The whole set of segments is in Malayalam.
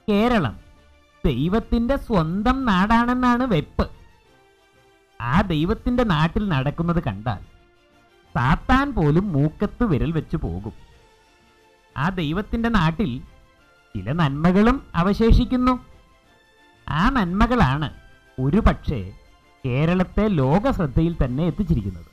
കേരളം ദൈവത്തിന്റെ സ്വന്തം നാടാണെന്നാണ് വെപ്പ്. ആ ദൈവത്തിന്റെ നാട്ടിൽ നടക്കുന്നത് കണ്ടാൽ സാത്താൻ പോലും മൂക്കത്ത് വിരൽ വെച്ച് പോകും. ആ ദൈവത്തിന്റെ നാട്ടിൽ ചില നന്മകളും അവശേഷിക്കുന്നു. ആ നന്മകളാണ് ഒരു പക്ഷേ കേരളത്തെ ലോക ശ്രദ്ധയിൽ തന്നെ എത്തിച്ചിരിക്കുന്നത്.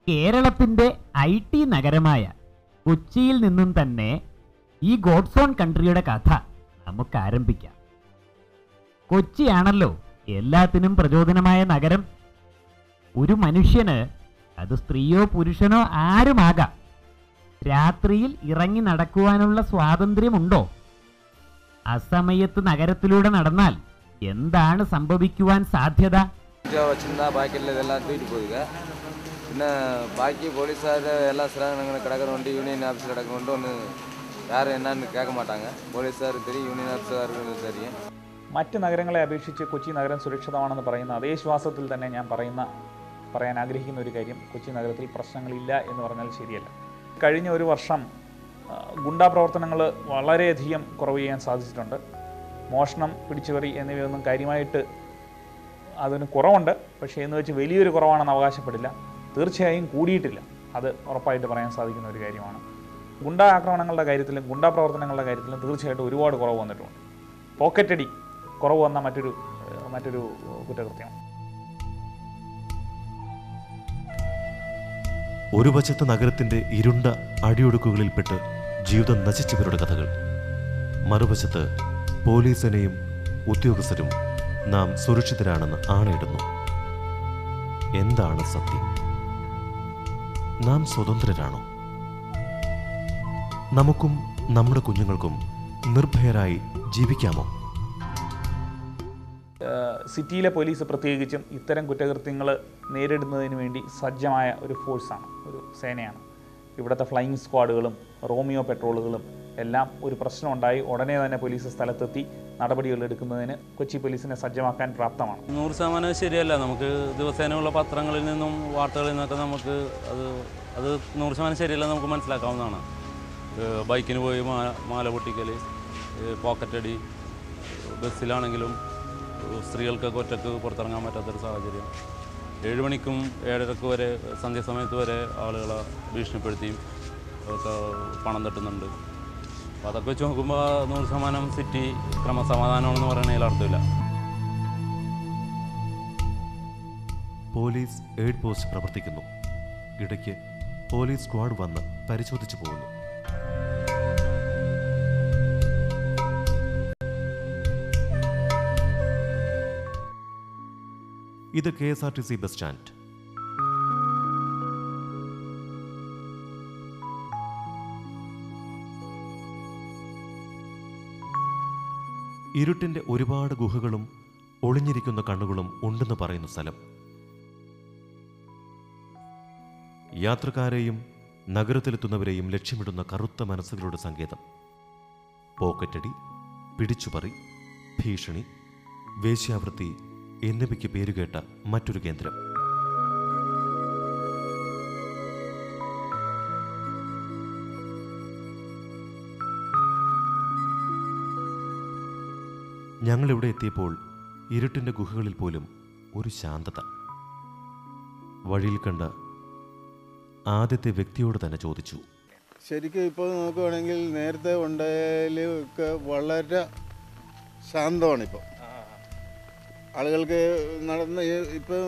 കേരളത്തിൻ്റെ IT നഗരമായ കൊച്ചിയിൽ നിന്നും തന്നെ ഈ ഗോഡ്സ് ഓൺ കൺട്രിയുടെ കഥ നമുക്ക് ആരംഭിക്കാം. കൊച്ചിയാണല്ലോ എല്ലാത്തിനും പ്രചോദനമായ നഗരം. ഒരു മനുഷ്യന്, അത് സ്ത്രീയോ പുരുഷനോ ആരുമാകാം, രാത്രിയിൽ ഇറങ്ങി നടക്കുവാനുള്ള സ്വാതന്ത്ര്യമുണ്ടോ? അസമയത്ത് നഗരത്തിലൂടെ നടന്നാൽ എന്താണ് സംഭവിക്കുവാൻ സാധ്യത? പിന്നെ ബാക്കി പോലീസുകാർ എല്ലാം സ്ഥലങ്ങൾ കിടക്കുന്നുണ്ട്, യൂണിയൻ ഓഫീസിൽ കിടക്കുന്നുണ്ട്. ഒന്ന് யாரும் என்னன்னு கேட்க மாட்டாங்க. പോലീസുകാർ தெரியும், യൂണിയൻ ഓഫീസുകാർക്ക് தெரியும். മറ്റ് നഗരങ്ങളെ അപേക്ഷിച്ച് കൊച്ചി നഗരം സുരക്ഷിതമാണെന്ന് പറയുന്ന അതേ ശ്വാസത്തിൽ തന്നെ ഞാൻ പറയാൻ ആഗ്രഹിക്കുന്ന ഒരു കാര്യം, കൊച്ചി നഗരത്തിൽ പ്രശ്നങ്ങളില്ല എന്ന് പറഞ്ഞാൽ ശരിയല്ല. കഴിഞ്ഞ ഒരു വർഷം ഗുണ്ടാ പ്രവർത്തനങ്ങൾ വളരെയധികം കുറവ് ചെയ്യാൻ സാധിച്ചിട്ടുണ്ട്. മോഷണം, പിടിച്ചുപറി എന്നിവയൊന്നും കാര്യമായിട്ട് അതിന് കുറവുണ്ട്. പക്ഷേ എന്ന് വെച്ച് വലിയൊരു കുറവാണെന്ന് അവകാശപ്പെടില്ല. തീർച്ചയായും കൂടിയിട്ടില്ല, അത് ഉറപ്പായിട്ട് പറയാൻ സാധിക്കുന്ന ഒരു കാര്യമാണ്. ഗുണ്ടാ ആക്രമണങ്ങളുടെ കാര്യത്തിലും ഗുണ്ടാ പ്രവർത്തനങ്ങളുടെ കാര്യത്തിലും തീർച്ചയായിട്ടും ഒരുപാട് കുറവ് വന്നിട്ടുണ്ട്. പോക്കറ്റടി കുറവ് വന്ന മറ്റൊരു കുറ്റകൃത്യമാണ്. ഒരു വശത്ത് നഗരത്തിന്റെ ഇരുണ്ട അടിയൊടുക്കുകളിൽപ്പെട്ട് ജീവിതം നശിച്ചവരുടെ കഥകൾ, മറുവശത്ത് പോലീസിനെയും ഉദ്യോഗസ്ഥരും നാം സുരക്ഷിതരാണെന്ന് ആണയിടുന്നു. എന്താണ് സത്യം? നാം സ്വതന്ത്രരാണോ? നമുക്കും നമ്മുടെ കുഞ്ഞുങ്ങൾക്കും നിർഭയരായി ജീവിക്കാമോ? സിറ്റിയിലെ പോലീസ് പ്രത്യേകിച്ചും ഇത്തരം കുറ്റകൃത്യങ്ങൾ നേരിടുന്നതിന് വേണ്ടി സജ്ജമായ ഒരു ഫോഴ്സാണ്, ഒരു സേനയാണ്. ഇവിടുത്തെ ഫ്ലൈയിങ് സ്ക്വാഡുകളും റോമിയോ പെട്രോളുകളും എല്ലാം ഒരു പ്രശ്നമുണ്ടായി ഉടനെ തന്നെ പോലീസ് സ്ഥലത്തെത്തി നടപടികൾ എടുക്കുന്നതിന് കൊച്ചി പോലീസിനെ സജ്ജമാക്കാൻ പ്രാപ്തമാണ്. 100% ശരിയല്ല. നമുക്ക് ദിവസേനയുള്ള പത്രങ്ങളിൽ നിന്നും വാർത്തകളിൽ നിന്നൊക്കെ നമുക്ക് അത് 100% ശരിയല്ല നമുക്ക് മനസ്സിലാക്കാവുന്നതാണ്. ബൈക്കിന് പോയി മാല പൊട്ടിക്കൽ, പോക്കറ്റടി, ബസ്സിലാണെങ്കിലും സ്ത്രീകൾക്കൊക്കെ ഒറ്റക്ക് പുറത്തിറങ്ങാൻ പറ്റാത്തൊരു സാഹചര്യം. 7 മണിക്കും 7:30 വരെ, സന്ധ്യാസമയത്ത് വരെ ആളുകളെ ഭീഷണിപ്പെടുത്തിയും ഒക്കെ പണം തട്ടുന്നുണ്ട്. അപ്പോൾ അതൊക്കെ വെച്ച് നോക്കുമ്പോൾ 100% സിറ്റി ക്രമസമാധാനമാണെന്ന് പറയുന്നതിൽ അർത്ഥമില്ല. പോലീസ് എയ്ഡ് പോസ്റ്റ് പ്രവർത്തിക്കുന്നു. ഇടയ്ക്ക് പോലീസ് സ്ക്വാഡ് വന്ന് പരിശോധിച്ചു പോകുന്നു. ഇത് KSRTC ബസ് സ്റ്റാൻഡ്. ഇരുട്ടിന്റെ ഒരുപാട് ഗുഹകളും ഒളിഞ്ഞിരിക്കുന്ന കണ്ണുകളും ഉണ്ടെന്ന് പറയുന്ന സ്ഥലം. യാത്രക്കാരെയും നഗരത്തിലെത്തുന്നവരെയും ലക്ഷ്യമിടുന്ന കറുത്ത മനസ്സുകളുടെ സങ്കേതം. പോക്കറ്റടി, പിടിച്ചുപറി, ഭീഷണി, വേശ്യാവൃത്തി എന്നിവയ്ക്ക് പേരുകേട്ട മറ്റൊരു കേന്ദ്രം. ഞങ്ങളിവിടെ എത്തിയപ്പോൾ ഇരുട്ടിൻ്റെ ഗുഹകളിൽ പോലും ഒരു ശാന്തത. വഴിയിൽ കണ്ട ആദ്യത്തെ വ്യക്തിയോട് തന്നെ ചോദിച്ചു. ശരിക്കും ഇപ്പോൾ നോക്കുകയാണെങ്കിൽ നേരത്തെ ഉണ്ടായാലൊക്കെ വളരെ ശാന്തമാണ്. ആളുകൾക്ക് നടന്ന് ഇപ്പം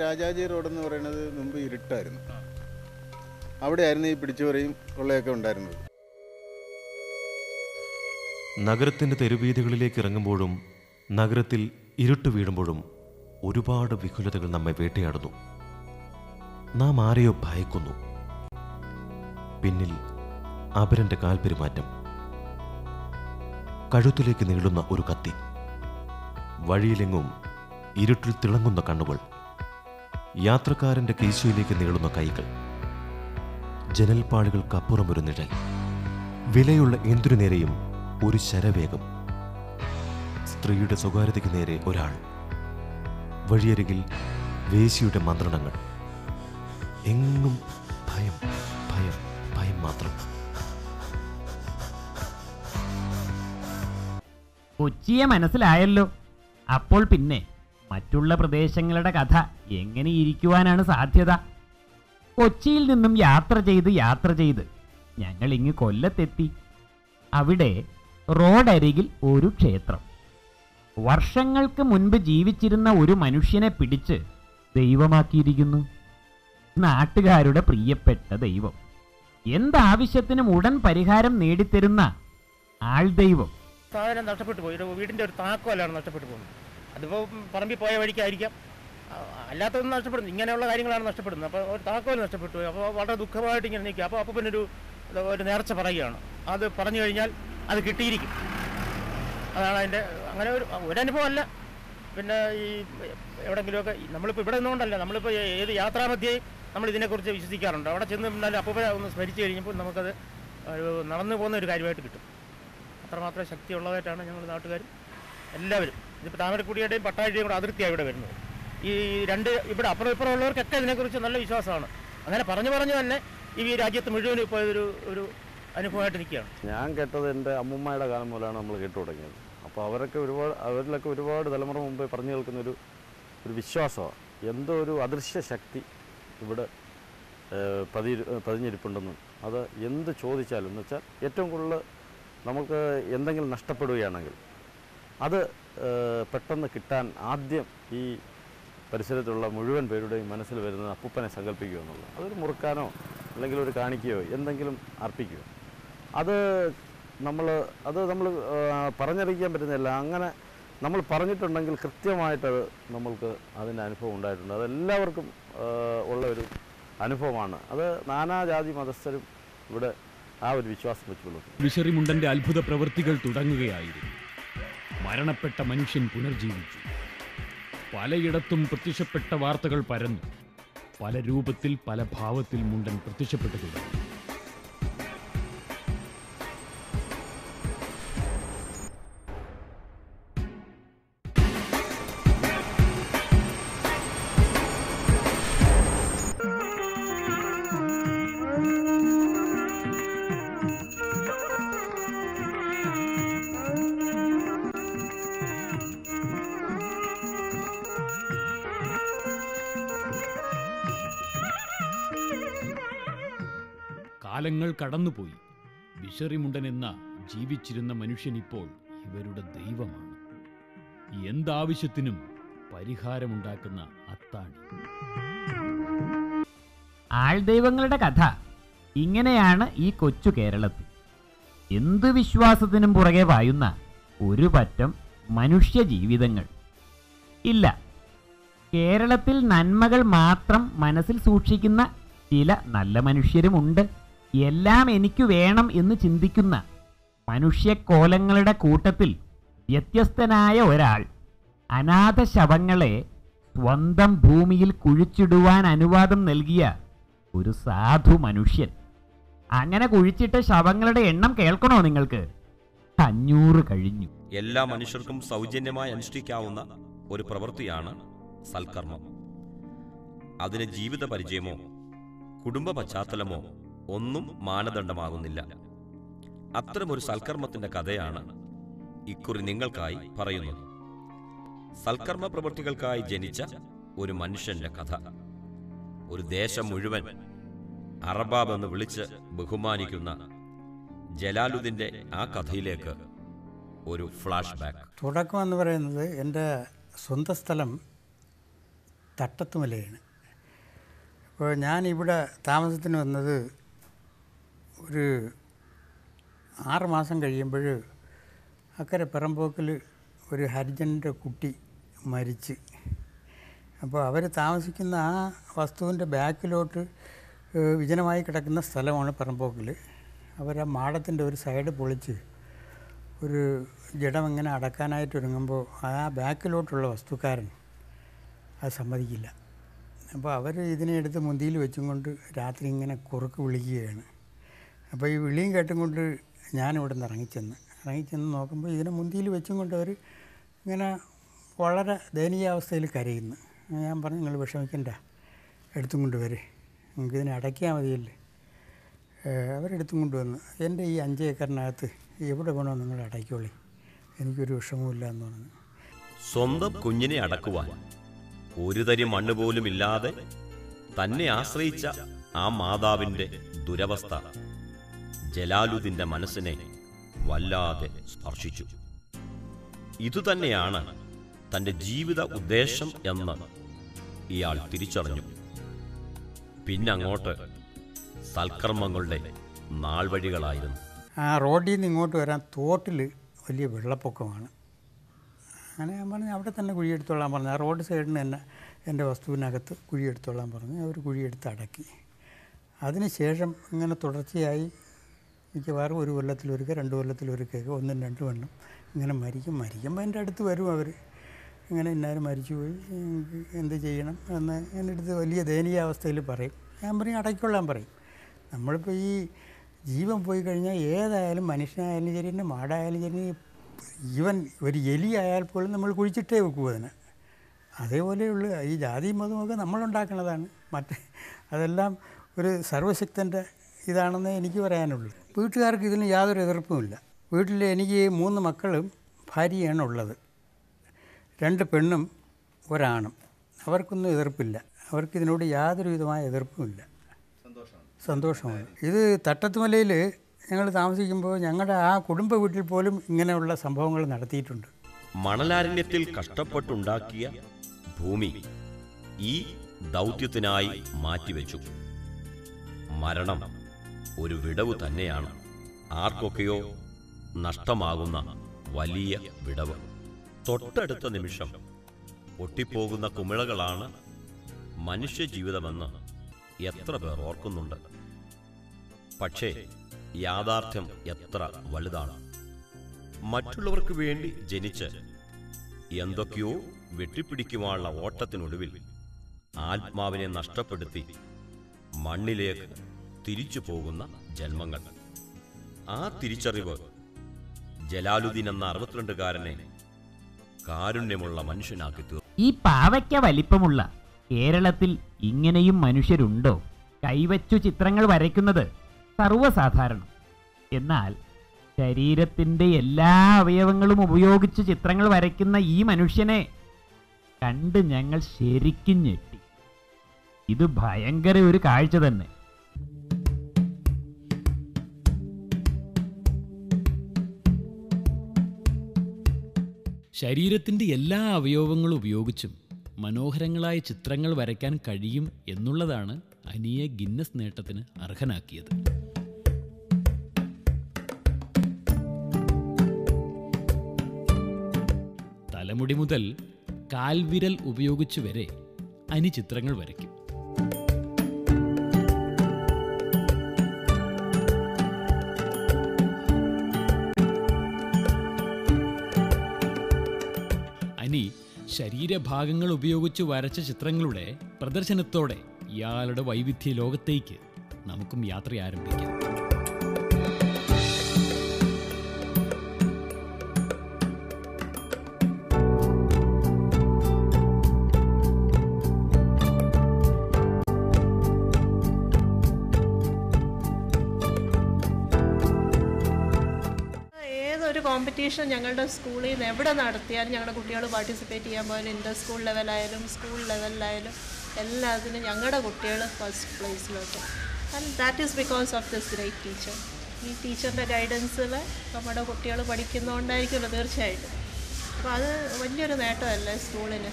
രാജാജി റോഡെന്ന് പറയുന്നത് മുമ്പ് ഇരുട്ടായിരുന്നു. അവിടെയായിരുന്നു ഈ പിടിച്ചുപറിയും കൊള്ളയൊക്കെ ഉണ്ടായിരുന്നത്. നഗരത്തിൻ്റെ തെരുവീഥികളിലേക്ക് ഇറങ്ങുമ്പോഴും നഗരത്തിൽ ഇരുട്ട് വീഴുമ്പോഴും ഒരുപാട് വിഹുലതകൾ നമ്മെ വേട്ടയാടുന്നു. നാം ആരെയോ ഭയക്കുന്നു. പിന്നിൽ അപരന്റെ കാൽപെരുമാറ്റം, കഴുത്തിലേക്ക് നീളുന്ന ഒരു കത്തി, വഴിയിലെങ്ങും ഇരുട്ടിൽ തിളങ്ങുന്ന കണ്ണുകൾ, യാത്രക്കാരന്റെ കീശയിലേക്ക് നീളുന്ന കൈകൾ, ജനൽപ്പാടുകൾക്കപ്പുറം ഒരു നിഴൽ, വിലയുള്ള എന്തിനു നേരെയും ഒരു ശരവേഗം, സ്ത്രീയുടെ സ്വകാര്യതയ്ക്ക് നേരെ ഒരാൾ, വഴിയരികിൽ വേശിയുടെ മന്ത്രണങ്ങൾ, എങ്ങും ഭയം, ഭയം, ഭയം മാത്രം. കൊച്ചിയെ മനസ്സിലായല്ലോ. അപ്പോൾ പിന്നെ മറ്റുള്ള പ്രദേശങ്ങളുടെ കഥ എങ്ങനെ ഇരിക്കുവാനാണ് സാധ്യത? കൊച്ചിയിൽ നിന്നും യാത്ര ചെയ്ത് ഞങ്ങൾ ഇങ്ങ് കൊല്ലത്തെത്തി. അവിടെ റോഡരികിൽ ഒരു ക്ഷേത്രം. വർഷങ്ങൾക്ക് മുൻപ് ജീവിച്ചിരുന്ന ഒരു മനുഷ്യനെ പിടിച്ച് ദൈവമാക്കിയിരിക്കുന്നു. നാട്ടുകാരുടെ പ്രിയപ്പെട്ട ദൈവം. എന്താവശ്യത്തിനും ഉടൻ പരിഹാരം നേടിത്തരുന്ന ആൾ ദൈവം. സാധനം നഷ്ടപ്പെട്ടു പോയി. വീടിൻ്റെ ഒരു താക്കോലാണ് നഷ്ടപ്പെട്ടു പോകുന്നത്. അതിപ്പോൾ പറമ്പിൽ പോയ വഴിക്കായിരിക്കാം, അല്ലാത്തതൊന്നും നഷ്ടപ്പെടുന്നു. ഇങ്ങനെയുള്ള കാര്യങ്ങളാണ് നഷ്ടപ്പെടുന്നത്. അപ്പോൾ ഒരു താക്കോൽ നഷ്ടപ്പെട്ടു പോയി. അപ്പോൾ വളരെ ദുഃഖമായിട്ട് ഇങ്ങനെ നിൽക്കുക. അപ്പോൾ അപ്പനൊരു നേർച്ച പറയുകയാണ്. അത് പറഞ്ഞു കഴിഞ്ഞാൽ അത് കിട്ടിയിരിക്കും. അതാണ് അതിൻ്റെ അങ്ങനെ ഒരു അനുഭവമല്ല. പിന്നെ ഈ എവിടെയെങ്കിലുമൊക്കെ നമ്മളിപ്പോൾ ഇവിടെ നിന്നുകൊണ്ടല്ല, നമ്മളിപ്പോൾ ഏത് യാത്രാമധ്യേ നമ്മൾ ഇതിനെക്കുറിച്ച് വിശ്വസിക്കാറുണ്ട്. അവിടെ ചെന്ന് നിന്നാൽ അപ്പൂപ്പനെ ഒന്ന് സ്മരിച്ചു കഴിഞ്ഞപ്പോൾ നമുക്കത് നടന്നു പോകുന്ന ഒരു കാര്യമായിട്ട് കിട്ടും. അത്രമാത്രം ശക്തിയുള്ളതായിട്ടാണ് ഞങ്ങൾ നാട്ടുകാരും എല്ലാവരും. ഇതിപ്പോൾ താമരക്കുടിയുടെയും പട്ടാഴിയുടെയും കൂടെ അതിർത്തിയാണ് ഇവിടെ വരുന്നത്. ഈ രണ്ട് ഇവിടെ അപ്പുറം ഇപ്പുറം ഉള്ളവർക്കൊക്കെ ഇതിനെക്കുറിച്ച് നല്ല വിശ്വാസമാണ്. അങ്ങനെ പറഞ്ഞു തന്നെ ഈ രാജ്യത്ത് മുഴുവനും ഇപ്പോൾ ഒരു അനുഭവമായിട്ട് നിൽക്കുകയാണ്. ഞാൻ കേട്ടത് എൻ്റെ അമ്മൂമ്മയുടെ കാലം മുതലാണ് നമ്മൾ കേട്ടു തുടങ്ങിയത്. അപ്പോൾ അവരിലൊക്കെ ഒരുപാട് തലമുറ മുമ്പേ പറഞ്ഞു കേൾക്കുന്നൊരു വിശ്വാസമാണ്. എന്തോ ഒരു അദൃശ്യ ശക്തി ഇവിടെ പതിഞ്ഞിരിപ്പുണ്ടെന്നും അത് എന്ത് ചോദിച്ചാലും എന്ന് വെച്ചാൽ ഏറ്റവും കൂടുതൽ നമുക്ക് എന്തെങ്കിലും നഷ്ടപ്പെടുകയാണെങ്കിൽ അത് പെട്ടെന്ന് കിട്ടാൻ ആദ്യം ഈ പരിസരത്തുള്ള മുഴുവൻ പേരുടെയും മനസ്സിൽ വരുന്നത് അപ്പൂപ്പനെ സങ്കല്പിക്കുക എന്നുള്ളത്. അതൊരു മുറുക്കാനോ അല്ലെങ്കിൽ ഒരു കാണിക്കുകയോ എന്തെങ്കിലും അർപ്പിക്കുകയോ അത് നമ്മൾ പറഞ്ഞറിയിക്കാൻ പറ്റുന്നില്ല. അങ്ങനെ നമ്മൾ പറഞ്ഞിട്ടുണ്ടെങ്കിൽ കൃത്യമായിട്ടത് നമ്മൾക്ക് അതിൻ്റെ അനുഭവം ഉണ്ടായിട്ടുണ്ട്. അതെല്ലാവർക്കും ഉള്ള ഒരു അനുഭവമാണ്. അത് നാനാജാതി മതസ്ഥരും ഇവിടെ ആ ഒരു വിശ്വാസം വെച്ചുള്ളൂ. വിശറിമുണ്ടൻ്റെ അത്ഭുത പ്രവൃത്തികൾ തുടങ്ങുകയായിരുന്നു. മരണപ്പെട്ട മനുഷ്യൻ പുനർജീവിച്ചു. പലയിടത്തും പ്രത്യക്ഷപ്പെട്ട വാർത്തകൾ പരന്നു. പല രൂപത്തിൽ പല ഭാവത്തിൽ മുണ്ടൻ പ്രത്യക്ഷപ്പെട്ടു തുടങ്ങി. കാലങ്ങൾ കടന്നുപോയി. വിശറിമുണ്ടൻ എന്ന ജീവിച്ചിരുന്ന മനുഷ്യൻ ഇപ്പോൾ ഇവരുടെ ദൈവമാണ്. എന്താവശ്യത്തിനും പരിഹാരമുണ്ടാക്കുന്ന അത്താണി. ആൾദൈവങ്ങളുടെ കഥ ഇങ്ങനെയാണ് ഈ കൊച്ചു കേരളത്തിൽ. എന്ത് വിശ്വാസത്തിനും പുറകെ പായുന്ന ഒരു പറ്റം മനുഷ്യ ജീവിതങ്ങൾ. ഇല്ല, കേരളത്തിൽ നന്മകൾ മാത്രം മനസ്സിൽ സൂക്ഷിക്കുന്ന ചില നല്ല മനുഷ്യരുമുണ്ട്. എല്ലാം എനിക്ക് വേണം എന്ന് ചിന്തിക്കുന്ന മനുഷ്യക്കോലങ്ങളുടെ കൂട്ടത്തിൽ വ്യത്യസ്തനായ ഒരാൾ അനാഥ ശവങ്ങളെ സ്വന്തം ഭൂമിയിൽ കുഴിച്ചിടുവാൻ അനുവാദം നൽകിയ ഒരു സാധു മനുഷ്യൻ. അങ്ങനെ കുഴിച്ചിട്ട ശവങ്ങളുടെ എണ്ണം കേൾക്കണോ നിങ്ങൾക്ക്? 500 കഴിഞ്ഞു. എല്ലാ മനുഷ്യർക്കും സൗജന്യമായി അനുഷ്ഠിക്കാവുന്ന ഒരു പ്രവൃത്തിയാണ് സൽക്കർമ്മം. അതിന് ജീവിത പരിചയമോ കുടുംബ പശ്ചാത്തലമോ ഒന്നും മാനദണ്ഡമാകുന്നില്ല. അത്തരമൊരു സൽക്കർമ്മത്തിന്റെ കഥയാണ് ഇക്കുറി നിങ്ങൾക്കായി പറയുന്നത്. സൽക്കർമ്മ പ്രവൃത്തികൾക്കായി ജനിച്ച ഒരു മനുഷ്യന്റെ കഥ. ഒരു ദേശം മുഴുവൻ അറബാബ് എന്ന് വിളിച്ച് ബഹുമാനിക്കുന്ന ജലാലുദ്ദീന്റെ ആ കഥയിലേക്ക് ഒരു ഫ്ലാഷ് ബാക്ക്. തുടക്കം എന്ന് പറയുന്നത് എൻ്റെ സ്വന്തം സ്ഥലം തട്ടത്തുമലയാണ്. അപ്പോൾ ഞാനിവിടെ താമസത്തിന് വന്നത് ഒരു 6 മാസം കഴിയുമ്പോൾ അക്കരെ പെറമ്പോക്കിൽ ഒരു ഹരിജൻ്റെ കുട്ടി മരിച്ച്. അപ്പോൾ അവർ താമസിക്കുന്ന ആ വസ്തുവിൻ്റെ ബാക്കിലോട്ട് വിജനമായി കിടക്കുന്ന സ്ഥലമാണ് പെറമ്പോക്കിൽ. അവരാ മാടത്തിൻ്റെ ഒരു സൈഡ് പൊളിച്ച് ഒരു ജഡം ഇങ്ങനെ അടക്കാനായിട്ട് ഒരുങ്ങുമ്പോൾ ആ ബാക്കിലോട്ടുള്ള വസ്തുക്കാരൻ അത് സമ്മതിക്കില്ല. അപ്പോൾ അവർ ഇതിനെ എടുത്ത് മുന്തിയിൽ വെച്ചും കൊണ്ട് രാത്രി ഇങ്ങനെ കുറുക്ക് വിളിക്കുകയാണ്. അപ്പോൾ ഈ വിളിയും കേട്ടും കൊണ്ട് ഞാനിവിടെ നിന്ന് ഇറങ്ങിച്ചെന്ന് നോക്കുമ്പോൾ ഇതിനെ മുന്തിയിൽ വെച്ചും കൊണ്ട് അവർ ഇങ്ങനെ വളരെ ദയനീയാവസ്ഥയിൽ കരയുന്നു. ഞാൻ പറഞ്ഞു, നിങ്ങൾ വിഷമിക്കണ്ട, എടുത്തും കൊണ്ട് വരെ, നമുക്കിതിനെ അടയ്ക്കാൻ മതിയല്ലേ. അവരെടുത്തും കൊണ്ടുവന്നു. എൻ്റെ ഈ 5 ഏക്കറിനകത്ത് എവിടെ വേണോ നിങ്ങൾ അടയ്ക്കോളി, എനിക്കൊരു വിഷമവുമില്ല എന്ന് പറഞ്ഞു. സ്വന്തം കുഞ്ഞിനെ അടക്കുവാൻ ഒരു തരി മണ്ണ് പോലും ഇല്ലാതെ തന്നെ ആശ്രയിച്ച ആ മാതാവിൻ്റെ ദുരവസ്ഥ ജലാലുദ്ദീൻ്റെ മനസ്സിനെ വല്ലാതെ സ്പർശിച്ചു. ഇതുതന്നെയാണ് തൻ്റെ ജീവിത ഉദ്ദേശം എന്ന് ഇയാൾ തിരിച്ചറിഞ്ഞു. പിന്നങ്ങോട്ട് സൽക്കർമ്മങ്ങളുടെ നാൾവഴികളായിരുന്നു. ആ റോഡിൽ നിന്ന് ഇങ്ങോട്ട് വരാൻ തോട്ടിൽ വലിയ വെള്ളപ്പൊക്കമാണ്. അങ്ങനെ ഞാൻ പറഞ്ഞു, അവിടെ തന്നെ കുഴിയെടുത്തോളാൻ പറഞ്ഞു. ആ റോഡ് സൈഡിന് തന്നെ എൻ്റെ വസ്തുവിനകത്ത് കുഴിയെടുത്തോളാൻ പറഞ്ഞു. അവർ കുഴിയെടുത്ത് അടക്കി. അതിന് ശേഷം ഇങ്ങനെ തുടർച്ചയായി മിക്കവാറും 1 കൊല്ലത്തിലൊരുക്കെ 2 കൊല്ലത്തിലൊരുക്കൊക്കെ 1-2 വണ്ണം ഇങ്ങനെ മരിക്കുമ്പോൾ എൻ്റെ അടുത്ത് വരും അവർ. ഇങ്ങനെ ഇന്നാരും മരിച്ചുപോയി, എന്ത് ചെയ്യണം എന്ന് എൻ്റെ അടുത്ത് വലിയ ദയനീയാവസ്ഥയിൽ പറയും. ഞാൻ പറയും അടയ്ക്കൊള്ളാൻ പറയും. നമ്മളിപ്പോൾ ഈ ജീവൻ പോയി കഴിഞ്ഞാൽ ഏതായാലും മനുഷ്യനായാലും ശരി, തന്നെ മാടായാലും ശരി, ഈവൻ ഒരു എലി ആയാൽ പോലും നമ്മൾ കുഴിച്ചിട്ടേ വെക്കൂ അതിന്. അതേപോലെയുള്ള ഈ ജാതിയും മതമൊക്കെ നമ്മളുണ്ടാക്കുന്നതാണ്. അതെല്ലാം ഒരു സർവശക്തൻ്റെ ഇതാണെന്ന് എനിക്ക് പറയാനുള്ളൂ. വീട്ടുകാർക്ക് ഇതിന് യാതൊരു എതിർപ്പുമില്ല. വീട്ടിൽ എനിക്ക് 3 മക്കളും ഭാര്യയാണ് ഉള്ളത്. 2 പെണ്ണും 1 ആണും. അവർക്കൊന്നും എതിർപ്പില്ല. അവർക്കിതിനോട് യാതൊരു വിധമായ എതിർപ്പുമില്ല. സന്തോഷമാണ്. ഇത് തട്ടത്തുമലയിൽ ഞങ്ങൾ താമസിക്കുമ്പോൾ ഞങ്ങളുടെ ആ കുടുംബ വീട്ടിൽ പോലും ഇങ്ങനെയുള്ള സംഭവങ്ങൾ നടത്തിയിട്ടുണ്ട്. മണലാരണ്യത്തിൽ കഷ്ടപ്പെട്ടുണ്ടാക്കിയ ഭൂമി ഈ ദൗത്യത്തിനായി മാറ്റിവെച്ചു. മരണം ഒരു വിടവ് തന്നെയാണ്. ആർക്കൊക്കെയോ നഷ്ടമാകുന്ന വലിയ വിടവ്. തൊട്ടടുത്ത നിമിഷം പൊട്ടിപ്പോകുന്ന കുമിളകളാണ് മനുഷ്യജീവിതമെന്ന് എത്ര പേർ ഓർക്കുന്നുണ്ട്. പക്ഷേ യാഥാർത്ഥ്യം എത്ര വലുതാണ്. മറ്റുള്ളവർക്ക് വേണ്ടി ജനിച്ച് എന്തൊക്കെയോ വെട്ടിപ്പിടിക്കുവാനുള്ള ഓട്ടത്തിനൊടുവിൽ ആത്മാവിനെ നഷ്ടപ്പെടുത്തി മണ്ണിലേക്ക് തിരിച്ചു പോകുന്ന ജന്മങ്ങൾ. ആ തിരിച്ചറിവ് ജലാലുദ്ദീൻ എന്ന 62-കാരനെ കാരുണ്യമുള്ള മനുഷ്യനാക്കി തീർന്നു. ഈ പാവയ്ക്ക വലിപ്പമുള്ള കേരളത്തിൽ ഇങ്ങനെയും മനുഷ്യരുണ്ടോ? കൈവച്ചു ചിത്രങ്ങൾ വരയ്ക്കുന്നത് സർവ്വസാധാരണം. എന്നാൽ ശരീരത്തിൻ്റെ എല്ലാ അവയവങ്ങളും ഉപയോഗിച്ച് ചിത്രങ്ങൾ വരയ്ക്കുന്ന ഈ മനുഷ്യനെ കണ്ട് ഞങ്ങൾ ശരിക്കും ഞെട്ടി. ഇത് ഭയങ്കര ഒരു കാഴ്ച തന്നെ. ശരീരത്തിൻ്റെ എല്ലാ അവയവങ്ങളും ഉപയോഗിച്ചും മനോഹരങ്ങളായ ചിത്രങ്ങൾ വരയ്ക്കാൻ കഴിയും എന്നുള്ളതാണ് അനിയെ ഗിന്നസ് നേട്ടത്തിന് അർഹനാക്കിയത്. തലമുടി മുതൽ കാൽവിരൽ ഉപയോഗിച്ച് വരെ അനി ചിത്രങ്ങൾ വരയ്ക്കും. അനി ശരീരഭാഗങ്ങൾ ഉപയോഗിച്ച് വരച്ച ചിത്രങ്ങളുടെ പ്രദർശനത്തോടെ ഇയാളുടെ വൈവിധ്യ ലോകത്തേക്ക് നമുക്കും യാത്ര ആരംഭിക്കാം. കോമ്പറ്റീഷൻ ഞങ്ങളുടെ സ്കൂളിൽ നിന്ന് എവിടെ നടത്തിയാലും ഞങ്ങളുടെ കുട്ടികൾ പാർട്ടിസിപ്പേറ്റ് ചെയ്യാൻ പോയാലും ഇൻ്റർ സ്കൂൾ ലെവലായാലും സ്കൂൾ ലെവലിലായാലും എല്ലാത്തിനും ഞങ്ങളുടെ കുട്ടികൾ ഫസ്റ്റ് പ്ലേസിലോട്ട്. And that is because of this great teacher. ഈ ടീച്ചറിൻ്റെ ഗൈഡൻസിൽ നമ്മുടെ കുട്ടികൾ പഠിക്കുന്നതുകൊണ്ടായിരിക്കുമല്ലോ തീർച്ചയായിട്ടും. അപ്പോൾ അത് വലിയൊരു നേട്ടമല്ലേ സ്കൂളിന്.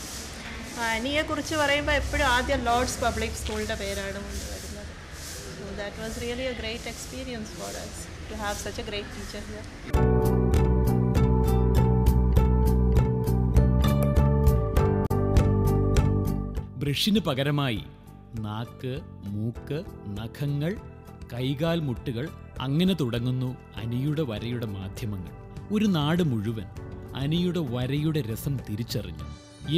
അനിയെക്കുറിച്ച് പറയുമ്പോൾ എപ്പോഴും ആദ്യം ലോർഡ്സ് പബ്ലിക് സ്കൂളിൻ്റെ പേരാണ് കൊണ്ടുവരുന്നത്. So that was really A great experience for us to have such a great teacher here. ബ്രഷിന് പകരമായി നാക്ക്, മൂക്ക്, നഖങ്ങൾ, കൈകാൽ മുട്ടുകൾ, അങ്ങനെ തുടങ്ങുന്നു അനിയുടെ വരയുടെ മാധ്യമങ്ങൾ. ഒരു നാട് മുഴുവൻ അനിയുടെ വരയുടെ രസം തിരിച്ചറിഞ്ഞു.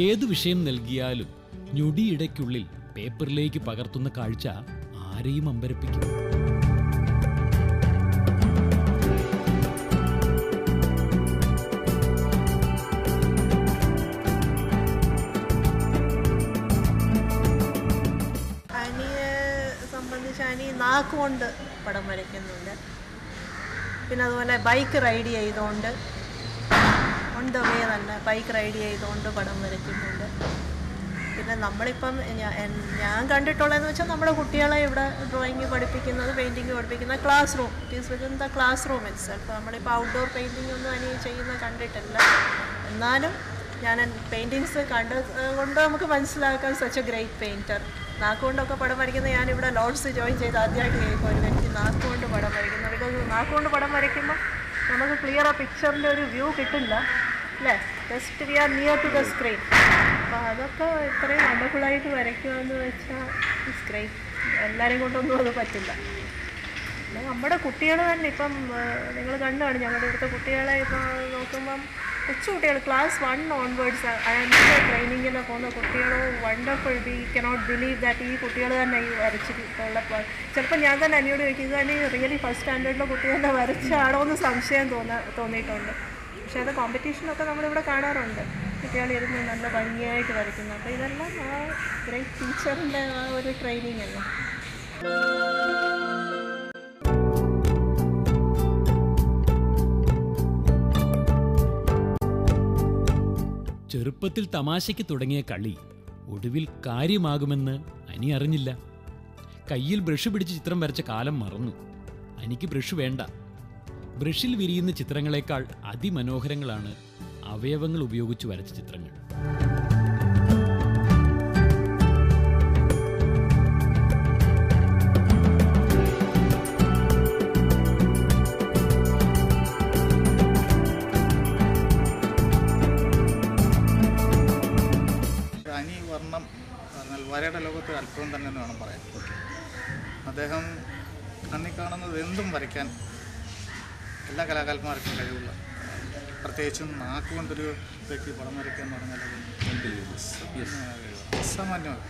ഏതു വിഷയം നൽകിയാലും ഞൊടിയിടയ്ക്കുള്ളിൽ പേപ്പറിലേക്ക് പകർത്തുന്ന കാഴ്ച ആരെയും അമ്പരപ്പിക്കും. അനി നാക്കുകൊണ്ട് പടം വരയ്ക്കുന്നുണ്ട്. പിന്നെ അതുപോലെ ബൈക്ക് റൈഡ് ചെയ്തുകൊണ്ട് ഓൺ ദ വേ തന്നെ ബൈക്ക് റൈഡ് ചെയ്തുകൊണ്ട് പടം വരയ്ക്കുന്നുണ്ട്. പിന്നെ നമ്മളിപ്പം ഞാൻ കണ്ടിട്ടുള്ളതെന്ന് വെച്ചാൽ നമ്മുടെ കുട്ടികളെ ഇവിടെ ഡ്രോയിങ് പഠിപ്പിക്കുന്നത്, പെയിൻറ്റിങ് പഠിപ്പിക്കുന്ന class room, it is within the class room itself. നമ്മളിപ്പോൾ ഔട്ട്ഡോർ പെയിൻറ്റിംഗ് ഒന്നും അനി ചെയ്യുന്ന കണ്ടിട്ടില്ല. എന്നാലും ഞാൻ പെയിൻറ്റിങ്സ് കൊണ്ട് നമുക്ക് മനസ്സിലാക്കാൻ സച്ച് എ ഗ്രേറ്റ് പെയിൻറ്റർ. നാക്കുകൊണ്ടൊക്കെ പടം വരയ്ക്കുന്നത് ഞാനിവിടെ ലോഡ്സ് ജോയിൻ ചെയ്ത് ആദ്യമായിട്ട് കേൾക്കും ഒരു വ്യക്തി നാക്കുകൊണ്ട് പടം വരയ്ക്കുന്നത്. ബിക്കോസ് നാക്കുകൊണ്ട് പടം വരയ്ക്കുമ്പോൾ നമുക്ക് ക്ലിയർ ആ പിക്ചറിൻ്റെ ഒരു വ്യൂ കിട്ടില്ല അല്ലേ, just we are near to the screen. അപ്പോൾ അതൊക്കെ ഇത്രയും വണ്ടർഫുള്ളായിട്ട് വരയ്ക്കുകയെന്ന് വെച്ചാൽ ഇറ്റ്സ് ഗ്രേറ്റ്. എല്ലാവരെയും കൊണ്ടൊന്നും അത് പറ്റില്ല. പിന്നെ നമ്മുടെ കുട്ടികൾ തന്നെ ഇപ്പം നിങ്ങൾ കണ്ടാണ് ഞങ്ങളുടെ ഇവിടുത്തെ കുട്ടികളെ ഇപ്പോൾ നോക്കുമ്പം കൊച്ചുകുട്ടികൾ ക്ലാസ് 1 ഓൺവേർഡ്സ് ട്രെയിനിങ്ങിൽ പോകുന്ന കുട്ടികളോ wonderful. We cannot believe that ഈ കുട്ടികൾ തന്നെ ഈ വരച്ചിട്ടുള്ളപ്പോൾ ചിലപ്പോൾ ഞാൻ തന്നെ അനിയോട് ചോദിക്കും, ഇത് തന്നെ റിയലി ഫസ്റ്റ് സ്റ്റാൻഡേർഡിലെ കുട്ടികൾ തന്നെ വരച്ചാണോ എന്ന് സംശയം തോന്നിയിട്ടുണ്ട്. പക്ഷേ അത് കോമ്പറ്റീഷനൊക്കെ നമ്മളിവിടെ കാണാറുണ്ട്, കുട്ടികളിരുന്ന് നല്ല ഭംഗിയായിട്ട് വരയ്ക്കുന്നു. അപ്പോൾ ഇതെല്ലാം ആ ഗ്രേറ്റ് ടീച്ചറിൻ്റെ ആ ഒരു ട്രെയിനിങ് അല്ലേ. ചെറുപ്പത്തിൽ തമാശയ്ക്ക് തുടങ്ങിയ കളി ഒടുവിൽ കാര്യമാകുമെന്ന് അനി അറിഞ്ഞില്ല. കയ്യിൽ ബ്രഷ് പിടിച്ച് ചിത്രം വരച്ച കാലം മറന്നു. അനിക്ക് ബ്രഷ് വേണ്ട. ബ്രഷിൽ വിരിയുന്ന ചിത്രങ്ങളെക്കാൾ അതിമനോഹരങ്ങളാണ് അവയവങ്ങൾ ഉപയോഗിച്ച് വരച്ച ചിത്രങ്ങൾ. അനി വർണ്ണം പറഞ്ഞാൽ വരയുടെ ലോകത്ത് അത്ഭുതം തന്നെ എന്ന് വേണം പറയാൻ. അദ്ദേഹം കണ്ണിൽ കാണുന്നത് എന്തും വരയ്ക്കാൻ എല്ലാ കലാകാരന്മാർക്കും കഴിവുള്ള, പ്രത്യേകിച്ചും നാക്കുകൊണ്ടൊരു വ്യക്തി പടം വരയ്ക്കുക എന്ന് പറഞ്ഞാൽ അസാമാന്യമാണ്.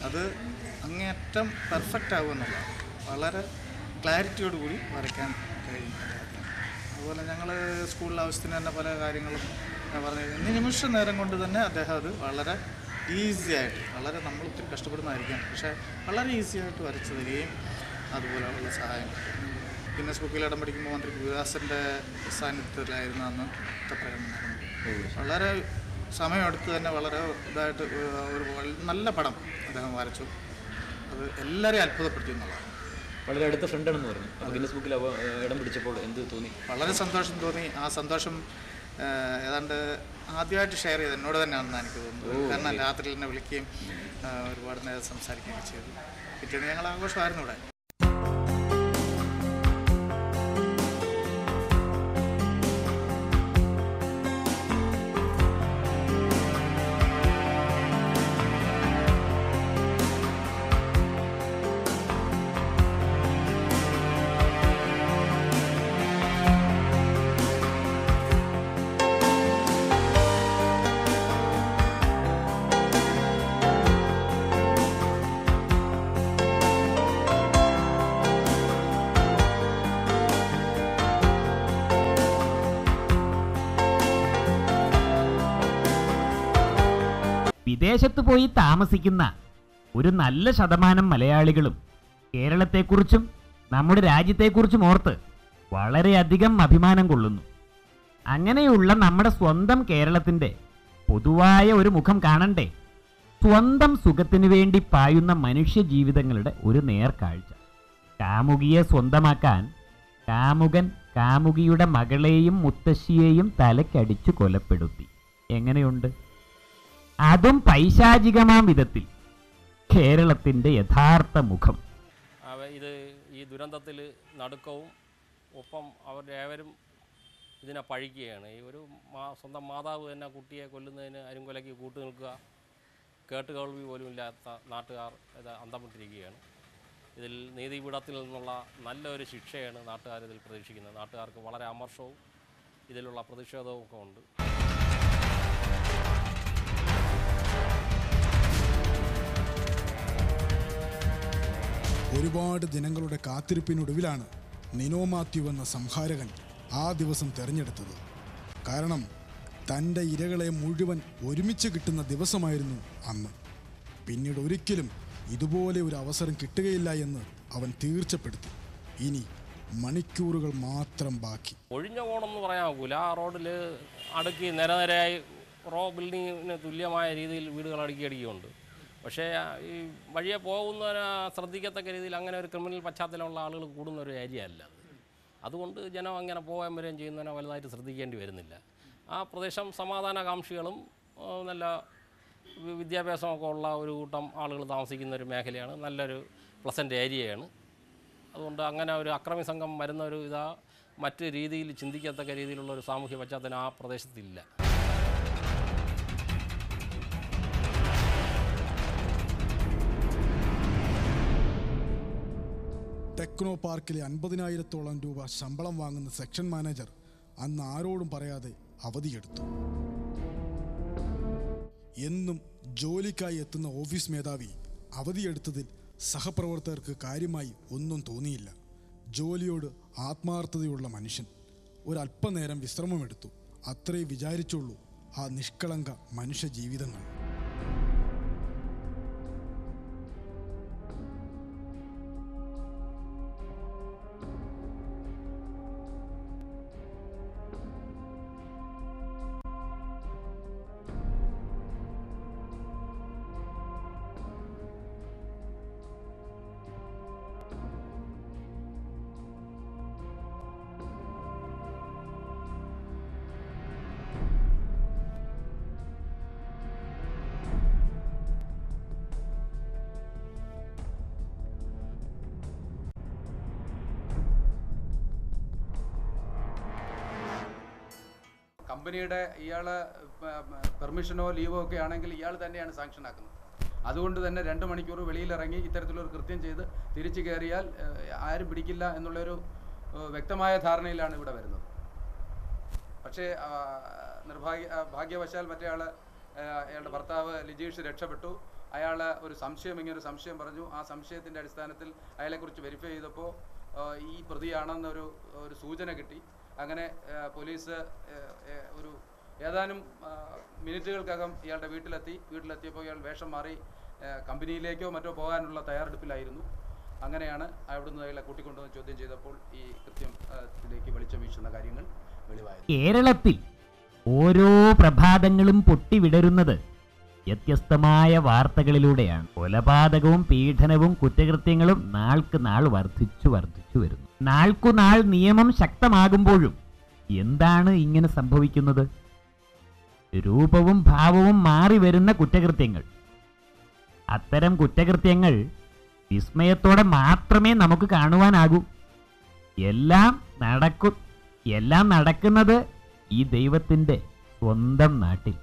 അത് അങ്ങേയറ്റം പെർഫെക്റ്റ് ആകുമെന്നുള്ള വളരെ ക്ലാരിറ്റിയോടുകൂടി വരയ്ക്കാൻ കഴിയും. അതുപോലെ ഞങ്ങൾ സ്കൂളിലെ ആവശ്യത്തിന് തന്നെ പല കാര്യങ്ങളും ഞാൻ പറഞ്ഞു നിമിഷ നേരം കൊണ്ട് തന്നെ അദ്ദേഹം അത് വളരെ ഈസി ആയിട്ട്, വളരെ നമ്മൾ ഒത്തിരി കഷ്ടപ്പെടുന്നതായിരിക്കാം, പക്ഷേ വളരെ ഈസി ആയിട്ട് വരച്ചു തരികയും അതുപോലെയുള്ള സഹായം. പിന്നെ സ്കൂളിൽ ഇടം പഠിക്കുമ്പോൾ മന്ത്രി ഗുരുദാസൻ്റെ സാന്നിധ്യത്തിലായിരുന്നു അന്ന് പ്രകടനം നടന്നത്. വളരെ സമയമെടുത്ത് തന്നെ വളരെ ഇതായിട്ട് ഒരു നല്ല പടം അദ്ദേഹം വരച്ചു. അത് എല്ലാവരെയും അത്ഭുതപ്പെടുത്തി എന്നുള്ളതാണ്. വളരെ അടുത്ത ഫ്രണ്ടാണെന്ന് പറഞ്ഞു. ഗിന്നസ് ബുക്കിൽ ഇടം പിടിച്ചപ്പോൾ എന്ത് തോന്നി? വളരെ സന്തോഷം തോന്നി. ആ സന്തോഷം ഏതാണ്ട് ആദ്യമായിട്ട് ഷെയർ ചെയ്ത് എന്നോട് തന്നെയാണെന്ന് എനിക്ക് തോന്നുന്നത്. കാരണം രാത്രിയിൽ എന്നെ വിളിക്കുകയും ഒരുപാട് നേരം സംസാരിക്കുകയൊക്കെ ചെയ്തു. പിറ്റേന്ന് ഞങ്ങൾ ആഘോഷമായിരുന്നു ഇവിടെ. വിദേശത്ത് പോയി താമസിക്കുന്ന ഒരു നല്ല ശതമാനം മലയാളികളും കേരളത്തെക്കുറിച്ചും നമ്മുടെ രാജ്യത്തെക്കുറിച്ചും ഓർത്ത് വളരെയധികം അഭിമാനം കൊള്ളുന്നു. അങ്ങനെയുള്ള നമ്മുടെ സ്വന്തം കേരളത്തിൻ്റെ പൊതുവായ ഒരു മുഖം കാണണ്ടേ? സ്വന്തം സുഖത്തിനു വേണ്ടി പായുന്ന മനുഷ്യ ജീവിതങ്ങളുടെ ഒരു നേർക്കാഴ്ച. കാമുകിയെ സ്വന്തമാക്കാൻ കാമുകൻ കാമുകിയുടെ മകളെയും മുത്തശ്ശിയെയും തലക്കടിച്ചു കൊലപ്പെടുത്തി. എങ്ങനെയുണ്ട്? അതും പൈശാചികമാം വിധത്തിൽ. കേരളത്തിൻ്റെ യഥാർത്ഥ മുഖം. ഇത് ഈ ദുരന്തത്തിൽ നടുക്കവും ഒപ്പം അവരുടെ ഏവരും ഇതിനെ പഴിക്കുകയാണ്. ഈ ഒരു സ്വന്തം മാതാവ് തന്നെ കുട്ടിയെ കൊല്ലുന്നതിന് അരുംകൊലയ്ക്ക് കൂട്ടു നിൽക്കുക, കേട്ടുകേൾവി പോലും ഇല്ലാത്ത നാട്ടുകാർ ഇത് അന്തം വിട്ടിരിക്കുകയാണ്. ഇതിൽ നീതിപീഠത്തിൽ നിന്നുള്ള നല്ലൊരു ശിക്ഷയാണ് നാട്ടുകാരിതിൽ പ്രതീക്ഷിക്കുന്നത്. നാട്ടുകാർക്ക് വളരെ അമർഷവും ഇതിലുള്ള പ്രതിഷേധവും ഒക്കെ ഉണ്ട്. ഒരുപാട് ദിനങ്ങളുടെ കാത്തിരിപ്പിനൊടുവിലാണ് നിനോ മാത്യു എന്ന സംഹാരകൻ ആ ദിവസം തിരഞ്ഞെടുത്തത്. കാരണം തൻ്റെ ഇരകളെ മുഴുവൻ ഒരുമിച്ച് കിട്ടുന്ന ദിവസമായിരുന്നു അന്ന്. പിന്നീട് ഒരിക്കലും ഇതുപോലെ ഒരു അവസരം കിട്ടുകയില്ല എന്ന് അവൻ തീർച്ചപ്പെടുത്തി. ഇനി മണിക്കൂറുകൾ മാത്രം ബാക്കി. ഒഴിഞ്ഞ കോണമെന്ന് പറയാൻ ഒക്കില്ല. ആ റോഡിൽ അടുക്കി നിരനിരയായി ബിൽഡിങ്ങിന് തുല്യമായ രീതിയിൽ വീടുകൾ അടുക്കിയുണ്ട്. പക്ഷേ ഈ വഴിയെ പോകുന്നവരെ ശ്രദ്ധിക്കത്തക്ക രീതിയിൽ അങ്ങനെ ഒരു ക്രിമിനൽ പശ്ചാത്തലമുള്ള ആളുകൾ കൂടുന്ന ഒരു ഏരിയ അല്ല അത്. അതുകൊണ്ട് ജനം അങ്ങനെ പോകാൻ വരികയും ചെയ്യുന്നതിനെ വലുതായിട്ട് ശ്രദ്ധിക്കേണ്ടി വരുന്നില്ല. ആ പ്രദേശം സമാധാനകാംക്ഷികളും നല്ല വിദ്യാഭ്യാസമൊക്കെ ഉള്ള ഒരു കൂട്ടം ആളുകൾ താമസിക്കുന്ന ഒരു മേഖലയാണ്. നല്ലൊരു പ്ലസൻ്റ് ഏരിയയാണ്. അതുകൊണ്ട് അങ്ങനെ ഒരു അക്രമി സംഘം വരുന്ന ഒരു മറ്റ് രീതിയിൽ ചിന്തിക്കത്തക്ക രീതിയിലുള്ള ഒരു സാമൂഹ്യ പശ്ചാത്തലം ആ പ്രദേശത്തില്ല. ടെക്നോ പാർക്കിലെ 50,000-ഓളം രൂപ ശമ്പളം വാങ്ങുന്ന സെക്ഷൻ മാനേജർ അന്ന് ആരോടും പറയാതെ അവധിയെടുത്തു. എന്നും ജോലിക്കായി എത്തുന്ന ഓഫീസ് മേധാവി അവധിയെടുത്തതിൽ സഹപ്രവർത്തകർക്ക് കാര്യമായി ഒന്നും തോന്നിയില്ല. ജോലിയോട് ആത്മാർത്ഥതയുള്ള മനുഷ്യൻ ഒരല്പനേരം വിശ്രമമെടുത്തു. അത്രേ വിചാരിച്ചുള്ളൂ ആ നിഷ്കളങ്ക മനുഷ്യ ജീവിതങ്ങൾ. കമ്പനിയുടെ ഇയാൾ പെർമിഷനോ ലീവോ ഒക്കെ ആണെങ്കിൽ ഇയാൾ തന്നെയാണ് സാങ്ഷൻ ആക്കുന്നത്. അതുകൊണ്ട് തന്നെ 2 മണിക്കൂർ വെളിയിലിറങ്ങി ഇത്തരത്തിലൊരു കൃത്യം ചെയ്ത് തിരിച്ചു കയറിയാൽ ആരും പിടിക്കില്ല എന്നുള്ളൊരു വ്യക്തമായ ധാരണയിലാണ് ഇവിടെ വരുന്നത്. പക്ഷേ ഭാഗ്യവശാൽ മറ്റേ അയാളുടെ ഭർത്താവ് ലിജീഷ് രക്ഷപ്പെട്ടു. അയാൾ ഇങ്ങനൊരു സംശയം പറഞ്ഞു. ആ സംശയത്തിൻ്റെ അടിസ്ഥാനത്തിൽ അയാളെക്കുറിച്ച് വെരിഫൈ ചെയ്തപ്പോൾ ഈ പ്രതിയാണെന്നൊരു സൂചന കിട്ടി. അങ്ങനെ പോലീസ് ഒരു ഏതാനും മിനിറ്റുകൾക്കകം ഇയാളുടെ വീട്ടിലെത്തിയപ്പോൾ ഇയാൾ വേഷം മാറി കമ്പനിയിലേക്കോ മറ്റോ പോകാനുള്ള തയ്യാറെടുപ്പിലായിരുന്നു. അങ്ങനെയാണ് അവിടുന്ന് അയാളെ കൂട്ടിക്കൊണ്ടുവന്ന് ചോദ്യം ചെയ്തപ്പോൾ ഈ കൃത്യത്തിലേക്ക് വെളിച്ചം വീശുന്ന കാര്യങ്ങൾ വെളിവായത്. കേരളത്തിൽ ഓരോ പ്രഭാതങ്ങളും പൊട്ടിവിടരുന്നത് വ്യത്യസ്തമായ വാർത്തകളിലൂടെയാണ്. കൊലപാതകവും പീഡനവും കുറ്റകൃത്യങ്ങളും നാൾക്ക് നാൾ വർദ്ധിച്ചു വരുന്നു. നാൾക്കുനാൾ നിയമം ശക്തമാകുമ്പോഴും എന്താണ് ഇങ്ങനെ സംഭവിക്കുന്നത്? രൂപവും ഭാവവും മാറി വരുന്ന കുറ്റകൃത്യങ്ങൾ. അത്തരം കുറ്റകൃത്യങ്ങൾ വിസ്മയത്തോടെ മാത്രമേ നമുക്ക് കാണുവാനാകൂ. എല്ലാം നടക്കുന്നത് ഈ ദൈവത്തിൻ്റെ സ്വന്തം നാട്ടിൽ.